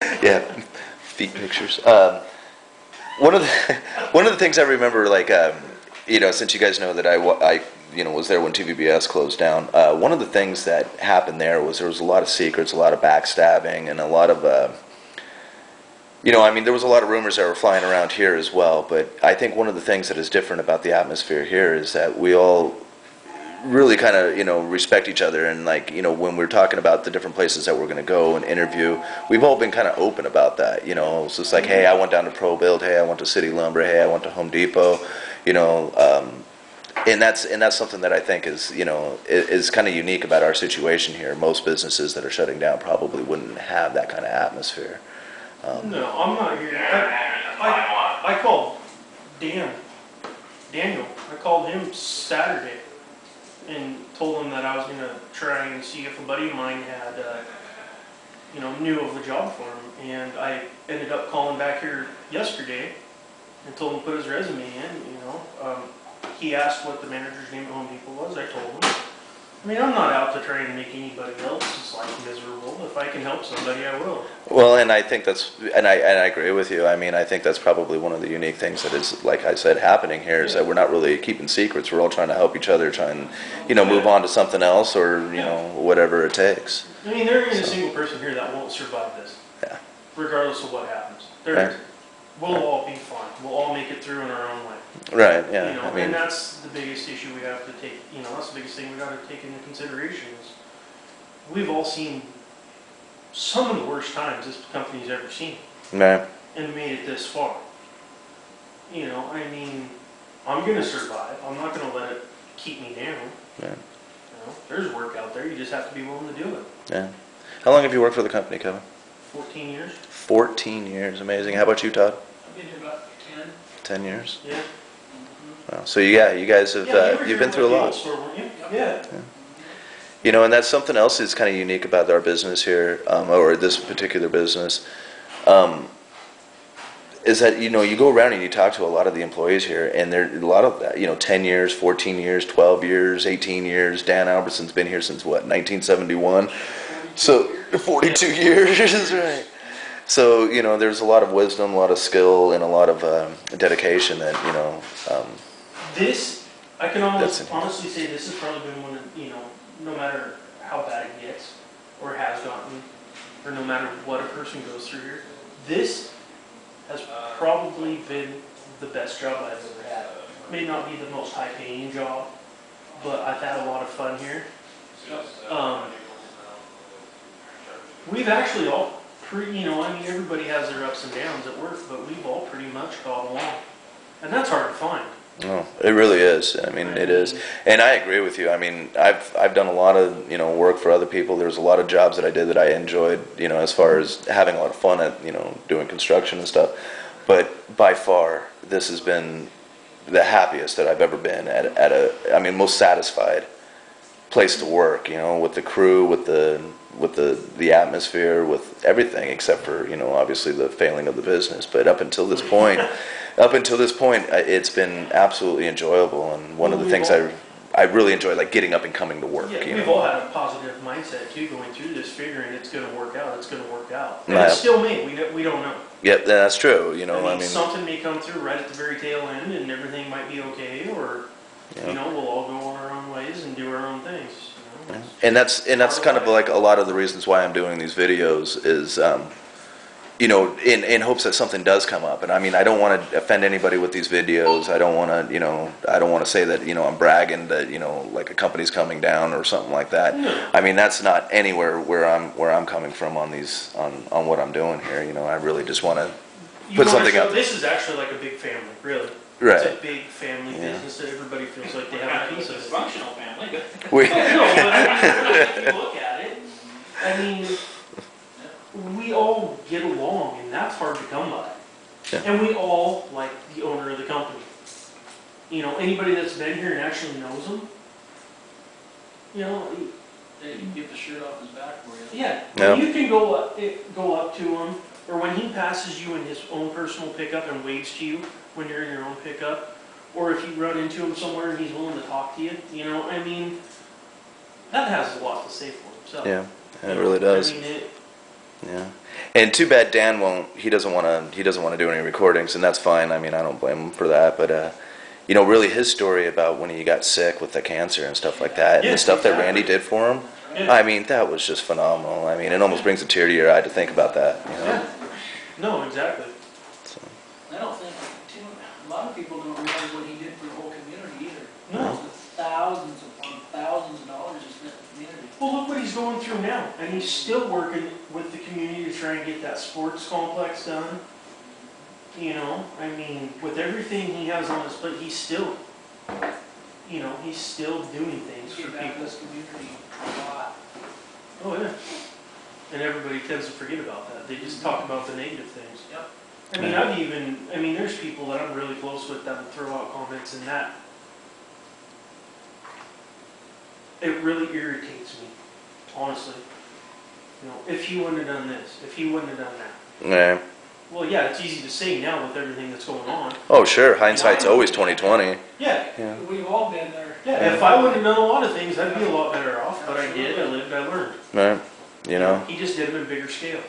Yeah, feet pictures. One of the one of the things I remember, like, since you guys know that I was there when TVBS closed down. One of the things that happened there was a lot of secrets, a lot of backstabbing, and a lot of, there was a lot of rumors that were flying around here as well. But I think one of the things that is different about the atmosphere here is that we all really kind of respect each other, and like when we're talking about the different places that we're going to go and interview, we've all been kind of open about that. It's just like, hey, I went down to Pro Build, hey, I went to City Lumber, hey, I went to Home Depot, you know and that's something that I think is kind of unique about our situation here. Most businesses that are shutting down probably wouldn't have that kind of atmosphere. No, I'm not here. I called Daniel. I called him Saturday and told him that I was going to try and see if a buddy of mine had, knew of a job for him. And I ended up calling back here yesterday and told him to put his resume in, He asked what the manager's name at Home Depot was. I told him. I mean, I'm not out to try and make anybody else's life miserable. If I can help somebody, I will. Well, and I think and I agree with you. I mean, I think that's probably one of the unique things that is, like I said, happening here is that we're not really keeping secrets. We're all trying to help each other, try and, move on to something else, or, whatever it takes. I mean, there isn't a single person here that won't survive this. Yeah. Regardless of what happens. We'll all be fine. We'll all make it through in our own way. Right, yeah. And that's the biggest issue we have to take, that's the biggest thing we got to take into consideration is we've all seen some of the worst times this company's ever seen. Right. And made it this far. I'm going to survive. I'm not going to let it keep me down. Yeah. There's work out there. You just have to be willing to do it. Yeah. How long have you worked for the company, Kevin? 14 years. 14 years, amazing. How about you, Todd? I've been here about 10. 10 years? Yeah. Wow. So you guys have, you've been through a lot. Store, weren't you? Yeah. And that's something else that's kind of unique about our business here, or this particular business, is that, you go around and you talk to a lot of the employees here, and there are a lot of that, 10 years, 14 years, 12 years, 18 years. Dan Albertson's been here since, what, 1971? So, 42 years, right. So, there's a lot of wisdom, a lot of skill, and a lot of dedication that, This, I can honestly say this has probably been one of, no matter how bad it gets, or has gotten, or no matter what a person goes through here, this has probably been the best job I've ever had. It may not be the most high-paying job, but I've had a lot of fun here. We've actually all everybody has their ups and downs at work, but we've all pretty much got along. And that's hard to find. Oh, it really is. I mean, it is. And I agree with you. I mean, I've done a lot of, work for other people. There's a lot of jobs that I did that I enjoyed, as far as having a lot of fun at, doing construction and stuff. But by far, this has been the happiest that I've ever been at most satisfied place to work, with the crew, with the atmosphere, with everything except for, obviously the failing of the business. But up until this point, it's been absolutely enjoyable, and one of the things I really enjoy, like getting up and coming to work. Yeah, we've all had a positive mindset too, going through this, figuring it's going to work out. It's going to work out, and it still may. We don't know. Yep, that's true. I mean, something may come through right at the very tail end, and everything might be okay, or we'll all go on our own ways and do our own things. Yeah. And that's kind of like a lot of the reasons why I'm doing these videos is, in hopes that something does come up. And I mean, I don't want to offend anybody with these videos. I don't want to say that, I'm bragging that, like a company's coming down or something like that. No. I mean, that's not anywhere where I'm coming from on what I'm doing here. I really just want to put something up. This is actually like a big family, really. Right. It's a big family business that everybody feels like they have a piece of. Functional family. No, but if you look at it, I mean, we all get along, and that's hard to come by. Yeah. And we all like the owner of the company. Anybody that's been here and actually knows him, Yeah, you can get the shirt off his back for you. yeah. Yeah. You can go up to him, or when he passes you in his own personal pickup and waves to you when you're in your own pickup, or if you run into him somewhere and he's willing to talk to you, I mean, that has a lot to say for himself. Yeah, it really does. I mean, Yeah, And too bad Dan won't. He doesn't want to. He doesn't want to do any recordings, and that's fine. I mean, I don't blame him for that. But you know, really, his story about when he got sick with the cancer and stuff like that, and the Yes, stuff that exactly. Randy did for him. Yeah. I mean, that was just phenomenal. I mean, it almost brings a tear to your eye to think about that. You know? Yeah. No, exactly. So, I don't think, a lot of people don't realize what he did for the whole community either. No. The thousands upon thousands of dollars he spent in the community. Well, look what he's going through now, and he's still working with the community to try and get that sports complex done. You know, I mean, with everything he has on his plate, he's still, you know, he's still doing things He for gave back to people. this community a lot. Oh, yeah. And everybody tends to forget about that. They just talk about the negative things. Yep. I mean, there's people that I'm really close with that will throw out comments and that. It really irritates me, honestly. You know, if he wouldn't have done this, if he wouldn't have done that. yeah. Well, yeah, it's easy to say now with everything that's going on. Oh, sure. Hindsight's always 20/20. Yeah, Yeah. We've all been there. yeah. If I wouldn't have done a lot of things, I'd be a lot better off. But I did. I lived. I learned. Right. You know. He just did them in bigger scale.